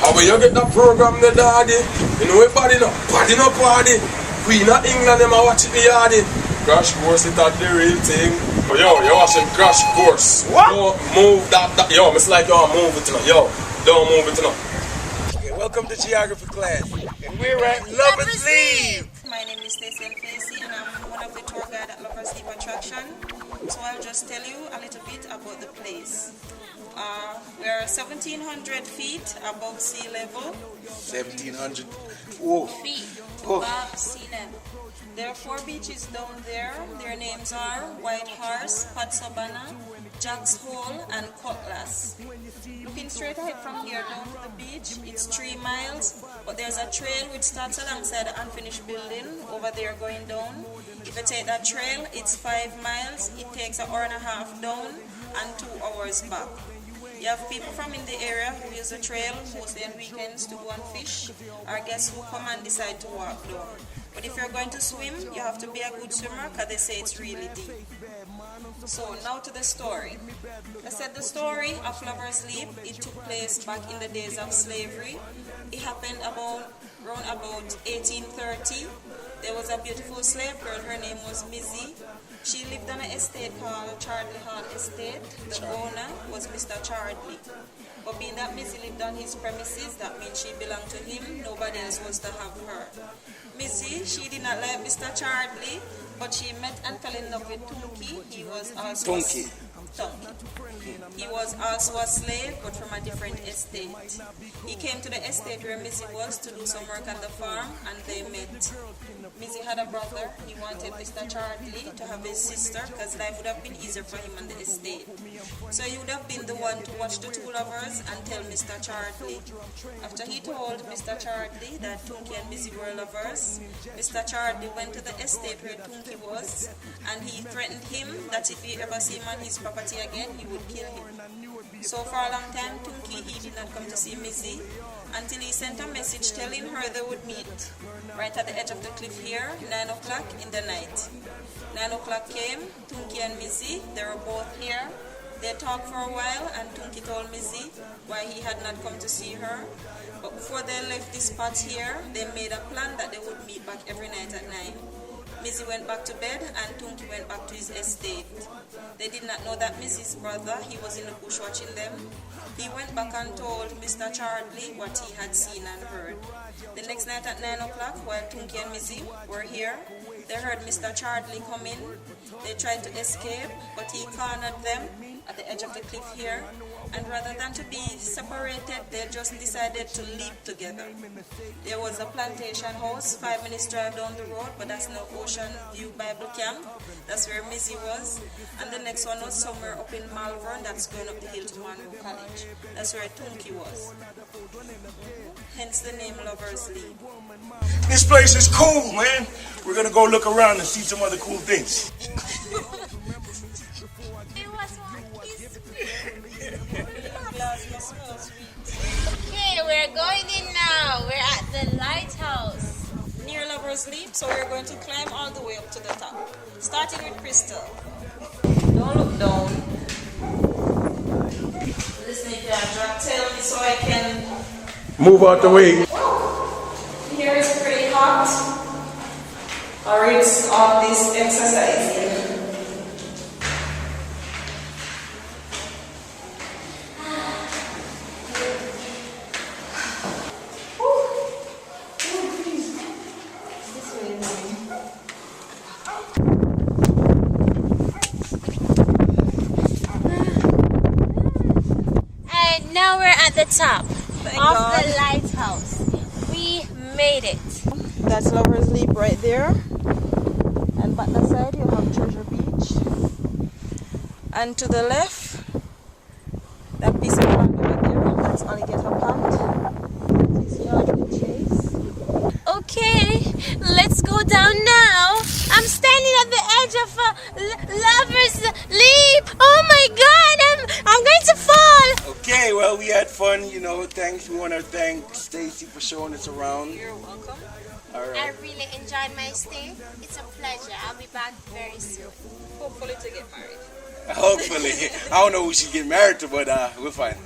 And when you get that program, the daddy, you know everybody no party. Queen of England, them a watch it the yardy. Crash Course, it at the real thing. But yo, you're watching Crash Course. What? Don't move that. Yo, it's like you move it now. Yo, don't move it now. Okay, welcome to geography class. And we're at Lovers Leap. My name is Stacey and I'm one of the tour guide at Lovers Leap Attraction. So I'll just tell you a little bit about the place. We are 1,700 feet above sea level. 1,700 feet Oh. above sea level. There are 4 beaches down there. Their names are White Horse, Patsabana, Jack's Hole, and Cutlass. Looking straight ahead from here down to the beach, it's 3 miles, but there's a trail which starts alongside the unfinished building over there going down. If you take that trail, it's 5 miles. It takes an hour and a half down and 2 hours back. You have people from in the area who use the trail mostly on weekends to go and fish, or guests who come and decide to walk down. But if you're going to swim, you have to be a good swimmer because they say it's really deep. So now to the story. I said the story of Lovers Leap, it took place back in the days of slavery. It happened around about 1830. There was a beautiful slave girl, her name was Mizzy. She lived on an estate called Chardley Hall Estate. The owner was Mr. Chardley. But being that Mizzy lived on his premises, that means she belonged to him, nobody else was to have her. Mizzy, she did not like Mr. Chardley, but she met and fell in love with Tunky. He was also He was also a slave, but from a different estate. He came to the estate where Mizzy was to do some work on the farm, and they met. Mizzy had a brother. He wanted Mr. Chardley to have his sister, because life would have been easier for him on the estate. So he would have been the one to watch the 2 lovers and tell Mr. Chardley. After he told Mr. Chardley that Tunky and Mizzy were lovers, Mr. Chardley went to the estate where Tunky was, and he threatened him that if he ever see him on his property again, he would kill him. So for a long time, Tunky, he did not come to see Mizzy until he sent a message telling her they would meet right at the edge of the cliff here, 9 o'clock in the night. 9 o'clock came, Tunky and Mizzy, they were both here. They talked for a while, and Tunky told Mizzy why he had not come to see her. But before they left this spot here, they made a plan that they would meet back every night at 9. Mizzy went back to bed and Tunky went back to his estate. They did not know that Mizzy's brother, he was in the bush watching them. He went back and told Mr. Chardley what he had seen and heard. The next night at 9 o'clock, while Tunky and Mizzy were here, they heard Mr. Chardley come in. They tried to escape, but he cornered them at the edge of the cliff here, and rather than to be separated, they just decided to leap together. There was a plantation house 5 minutes drive down the road, but that's no Ocean View Bible Camp. That's where Mizzy was. And the next one was somewhere up in Malvern, that's going up the hill to Monroe College. That's where Tunky was. Hence the name Lovers Leap. This place is cool, man. We're gonna go look around and see some other cool things. Okay, we're going in now. We're at the lighthouse. Near Lovers Leap, so we're going to climb all the way up to the top. Starting with Crystal. Don't look down. Listening to that drop, tell me so I can Move out the way. Here is pretty hot. Our ribs of this exercise. And now we're at the top Thank of God. the lighthouse. We made it. That's Lovers Leap right there. And back the side you have Treasure Beach. And to the left, that piece of land over there, that's Alligator Pond. That is Yardley Chase. Okay, let's go down now. I'm standing at the edge of Lovers Leap. Oh my God, I'm going to fall. Okay, well, we had fun, you know, thanks. We want to thank Stacy for showing us around. You're welcome. All I right. really enjoyed my stay. It's a pleasure. I'll be back very soon. Hopefully to get married. Hopefully. I don't know who she's getting married to, but we're fine.